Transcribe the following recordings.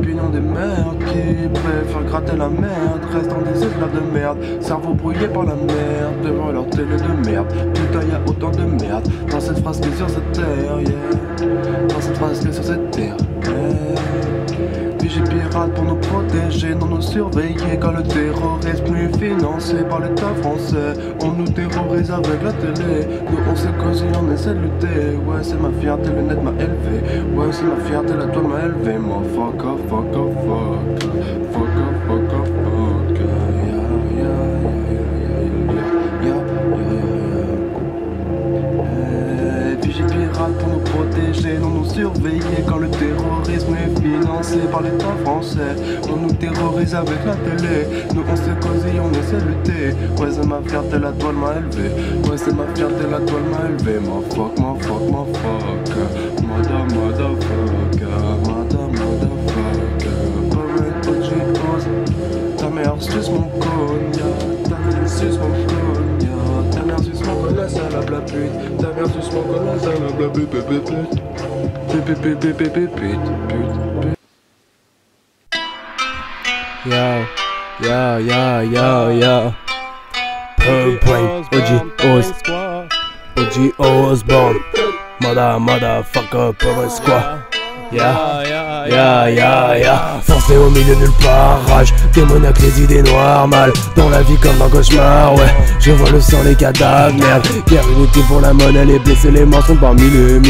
opinions des merdes qui préfèrent gratter la merde, restant des esclaves de merde, cerveau brouillé par la merde, devant leur télé de merde. Putain, y'a autant de merde dans cette phrase que sur cette terre, yeah. Dans cette phrase que sur cette terre, yeah. Puis j'ai pirate pour nous protéger, non nous surveiller quand le terrorisme est financé par l'État français. On nous terrorise avec la télé, nous on s'est causé, on essaie de lutter. Ouais c'est ma fierté, le net m'a élevé. Ouais c'est ma fierté, la toile m'a élevé. Moi fuck off, fuck off, fuck. Fuck off, fuck off, fuck. J'ai pirate pour nous protéger, non nous surveiller quand le terrorisme est financé par l'État français. On nous terrorise avec la télé, nous on s'est causé, on essaie de lutter. Ouais c'est ma fierté, la toile m'a élevé. Ouais c'est ma fierté, la toile m'a élevé. Ma fuck, ma fuck, ma fuck. Madame, motherfucker, madame, motherfucker. Parade OG Oz, ta mère suce mon cognac, ta mère suce mon cognac, ta mère suce mon cognac, salope la pute, ta mère suce mon cognac, salope la pute, pute, pute, pute, pute, pute. Yo, yo, yo, yo, yo. Purple OG Oz, OG Osborne, motherfucker, Purple Squad. Yeah. Forcé au milieu nulle part, rage, démoniaque, les idées noires, mal dans la vie comme dans cauchemar, ouais. Je vois le sang, les cadavres, merde. Guerre inutile pour la monnaie, les blessés, les morts sont par milliers.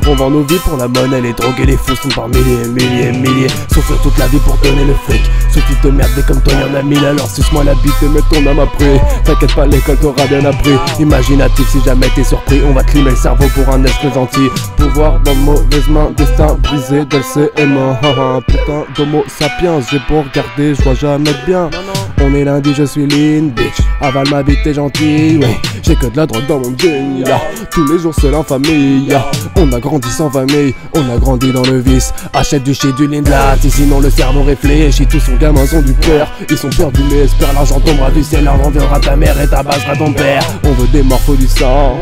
On vend nos vies pour la monnaie, les drogues et les fous sont par milliers. Souffre toute la vie pour donner le fric. Suffit de merder comme toi, y'en a mille, alors suce-moi la bite et mets ton âme après. T'inquiète pas, l'école t'aura bien appris. Imaginatif si jamais t'es surpris, on va climer le cerveau pour un être gentil. Pouvoir dans de mauvaises mains, destin brisé, d'LCM. Putain d'homo sapiens, j'ai beau regarder, je vois jamais bien. On est lundi, je suis lean, bitch. Avale ma bite, t'es gentil, ouais. J'ai que de la drogue dans mon jean, yeah. Tous les jours c'est l'infamie, yeah. On a grandi sans famille, on a grandi dans le vice. Achète du shit, du Lindlat, et sinon le cerveau réfléchit. Tous son gamins ont du cœur, ils sont perdus mais espèrent. L'argent tombera du ciel, l'argent viendra ta mère et tabassera ton père. On veut des morphos du sang,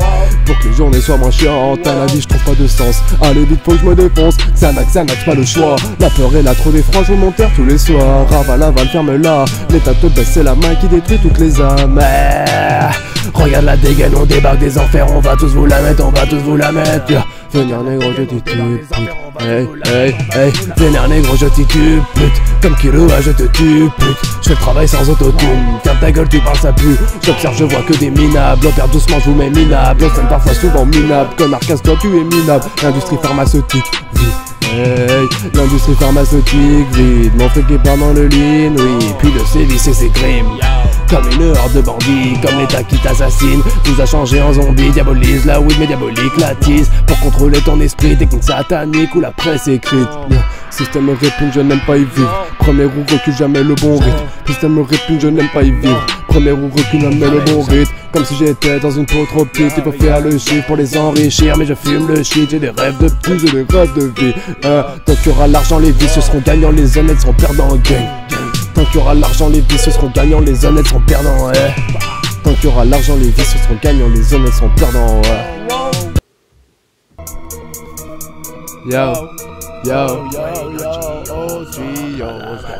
pour que les journées soient moins chiantes. À la vie je trouve pas de sens, allez vite faut que je me défonce. Xanax, pas le choix, la peur et la trop d'effroi, je mon terre tous les soirs. Aval, ferme-la, l'état te baisse, c'est la main qui détruit toutes les âmes. Regarde la dégaine, on débarque des enfers, on va tous vous la mettre, yeah. Venir négro, je titube, pute. Hey. Vénère négro, je titube, pute. Comme Killua, je te tue, pute. Je fais le travail sans autotune. Ferme ta gueule, tu parles, ça pue. J'observe, je vois que des minables. Opère doucement, je vous mets minable. On sonne parfois souvent minable. Connard, casse-toi, tu es minable. L'industrie pharmaceutique, vite. Hey, l'industrie pharmaceutique, vide. Mon fric est part dans le lean, oui. Puis le sévice et ses crimes. Comme une horde de bandits, comme l'état qui t'assassine. Vous a changé en zombie, diabolise la weed mais diabolique la tease. Pour contrôler ton esprit, technique satanique ou la presse écrite. Système me répugne, je n'aime pas y vivre. Premier roue recule, jamais le bon rythme. Système me répugne, je n'aime pas y vivre. Premier roue recule, jamais le bon rythme. Comme si j'étais dans une peau trop petite. Il faut faire le chiffre pour les enrichir, mais je fume le shit. J'ai des rêves de plus, j'ai des rêves de vie. Tant qu'il y aura l'argent, les vicieux seront gagnants, les honnêtes seront perdants. Gang. Tant qu'il y aura l'argent, les vicieux seront gagnants, les honnêtes seront perdants, ouais. Tant qu'il y aura l'argent, les vicieux seront gagnants, les honnêtes seront perdants, ouais.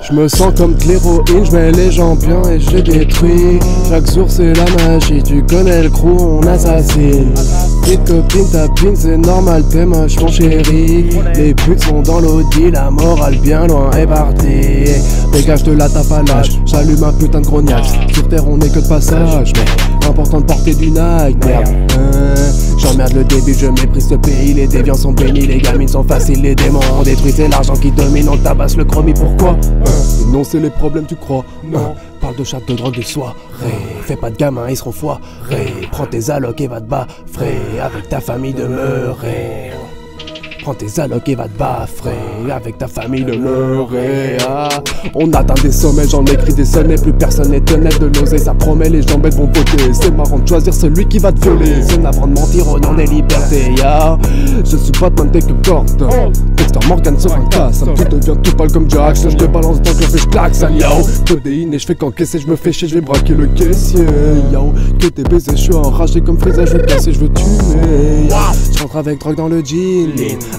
Je me sens comme de l'héroïne, je mets les gens bien et je les détruis. Chaque jour c'est la magie, tu connais le crew, on assassine. Petite copine, tapine, c'est normal, t'es moche mon chéri. Les putes sont dans l'audi, la morale bien loin est partie. Dégage de la tape à l'âge, j'allume un putain de grognax. Sur terre on est que de passage, mais important de porter du Nike, merde. J'emmerde le début, je méprise ce pays, les déviants sont bénis, les gamines sont faciles, les démons ont détruit, c'est l'argent qui domine, on tabasse le chromie, pourquoi non c'est les problèmes tu crois, parle de chat, de drogue, de soirée. Fais pas de gamins, ils seront foirés. Prends tes allocs et va te baffrer, avec ta famille demeurer. Prends tes allocs et va te baffrer, avec ta famille demeurer. On atteint des sommets, j'en écris des sonnets. Plus personne n'est honnête de l'oser, ça promet, les jambettes vont voter. C'est marrant de choisir celui qui va te violer. C'est navrant de mentir au nom des libertés, Je suis Batman, t'es que Gordon. Dexter Morgan sur un casse, tout devient tout pâle comme Jackson. Je te balance dans le café, je claque ça, yo. Codéine et je fais qu'encaisser, je me fais chier, je vais braquer le caissier, yo. Que t'es baisé, je suis enragé comme Freeza, je veux casser, je veux tuer, Je rentre rentre avec drogue dans le jean.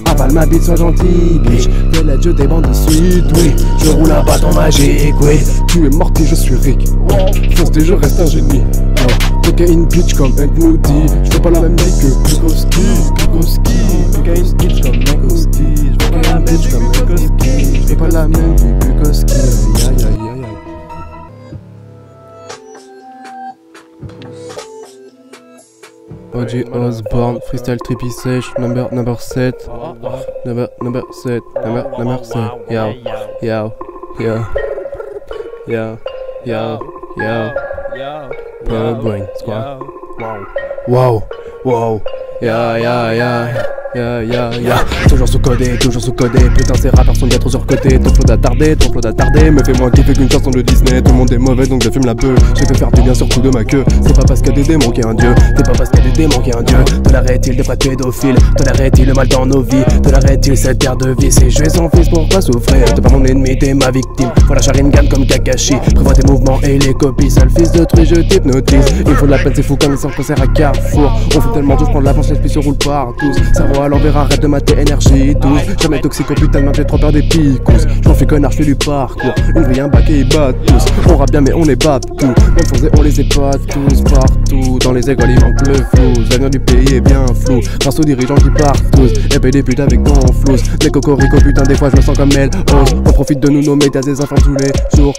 Avale ma bite, sois gentil, bitch. Fais la jeu des bandes de suite, oui. Je roule un bâton magique, oui. Tu es morti, je suis Rick. Fonce je reste un génie. Cocaine bitch comme Hank Moody. Je fais pas la même taille que Bukowski. Cocaine bitch comme Bukowski. Je fais pas la même bitch comme Bukowski. Je fais pas la même que Bukowski. Aïe aïe aïe aïe. OG Osborne, freestyle trippy sèche, number 7. Number 7. Yo, yo, yo. Yo, yo, yo. Brain, squad. Wow, wow. Toujours sous-codé, putain ces rappeurs sont bien trop surcotés. Ton flow d'attardé, me fait moins kiffer qu'une chanson de Disney. Tout le monde est mauvais donc je fume la peu. Je peux faire du bien surtout de ma queue. C'est pas parce qu'il y a des démons qu'il y a un dieu. C'est pas parce qu'il y a des démons qu'il y a un dieu. Tolérerait-il des vrais pédophiles? Tolérerait-il le mal dans nos vies? Tolérerait-il cette terre de vie? Si je vais son fils pour pas souffrir. T'es pas mon ennemi, t'es ma victime. Faut la Sharingan comme Kakashi. Prévois tes mouvements et les copies. Sale fils de truie, je t'hypnotise. Il faut de la peine, c'est fou comme sans concert à Carrefour. On fait tellement tout, je prends de l'avance, l'esprit se roule par tous. Cerveau à l'envers, arrête de mater énergie douce. Jamais toxique au putain de merde, j'ai trop peur des picous. J'm'en fais connard, j'fais du parcours. Une vrille, un bac et ils battent tous. On rappe bien mais on est bat tout. Même foncé, on les épate tous partout. Dans les écoles il manque le flou. L'avenir du pays est bien flou. Grâce aux dirigeants qui partent tous. Et paye des putes avec ton flous. Les cocorico putain des fois je me sens comme elle. On profite de nous nos médias des enfants tous les jours.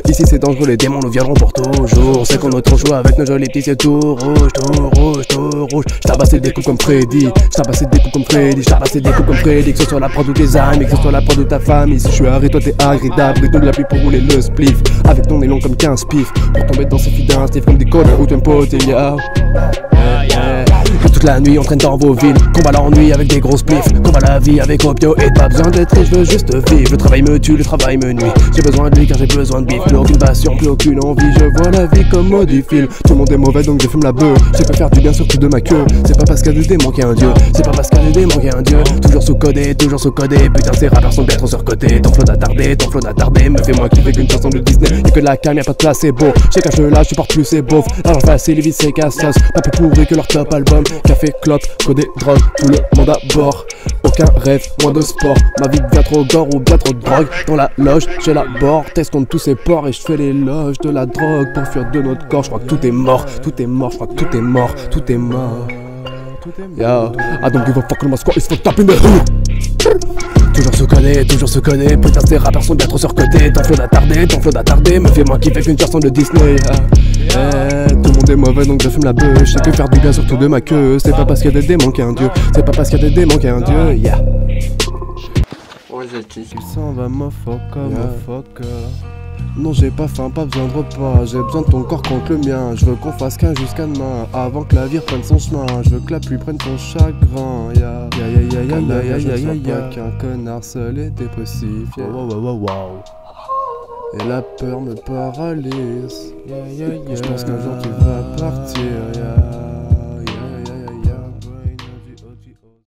Ici c'est dangereux, les démons nous viendront pour toujours. C'est qu'on a trop chaud avec nos jolis petits yeux tout rouge, tout rouge, tout rouge. J'tabassais des coups comme Freddy. J'tabassais des coups comme Freddy. J'tabassais des coups comme Freddy. Que ce soit la prod ou tes amis, que ce soit la prod ou ta famille. Si je suis arrêté, toi t'es agréable. Brille-nous de la pluie pour rouler le spliff. Avec ton nez long comme 15 pifs. Pour tomber dans ces filles d'un stiff comme des codes ou tu pote et ya. Que toute la nuit on traîne dans vos villes. Combat l'ennui avec des grosses spliffs. Combat la vie avec opio et pas besoin d'être riche, je veux juste vivre. Le travail me tue, le travail me nuit. J'ai besoin de lui car j'ai besoin de bif. Plus aucune passion, plus aucune envie. Je vois la vie comme maudit film. Tout le monde est mauvais donc je fume la beuh. Je peux faire du bien surtout de ma queue. C'est pas parce qu'il y a des démons qu'il y a un dieu. C'est pas parce qu'il y a des démons qu'il y a un dieu. Toujours sous-codé, putain ces rappeurs sont bien trop surcotés. Ton flow d'attardé, me fait moins kiffer qu'une chanson de Disney. Y'a que de la calme, y'a pas de place, c'est beau. J'ai caché là, je porte plus, c'est beauf. L'argent facile, les vies c'est cassos. Pas plus pourri que leur top album. Café, clope, codé, drogue, tout le monde à bord. Aucun rêve, moins de sport. Ma vie bien trop gore ou bien trop de drogue. Dans la loge, j'élabore, teste contre tous ces porcs. Et je fais l'éloge de la drogue pour fuir de notre corps. Je crois que tout est mort, je crois que tout est mort, tout est mort. Yeah, I don't give a fuck, my squad is fucked up in the hood. Toujours se connaît, putain ces rappeurs sont bien trop surcotés. Ton flow d'attardé, me fait moins kiffer qu'une chanson de Disney. Tout le monde est mauvais donc je fume la beuh. Je sais que faire du bien surtout de ma queue. C'est pas parce qu'il y a des démons qu'il y a un dieu. C'est pas parce qu'il y a des démons qu'il y a un dieu. Yeah. Tu s'en vas motherfucker. Non j'ai pas faim, pas besoin de repas. J'ai besoin de ton corps contre le mien. Je veux qu'on fasse qu'un jusqu'à demain. Avant que la vie reprenne son chemin. Je veux que la pluie prenne ton chagrin. Qu'un connard seul et dépressif. Et la peur me paralyse. Je pense qu'un jour tu vas partir.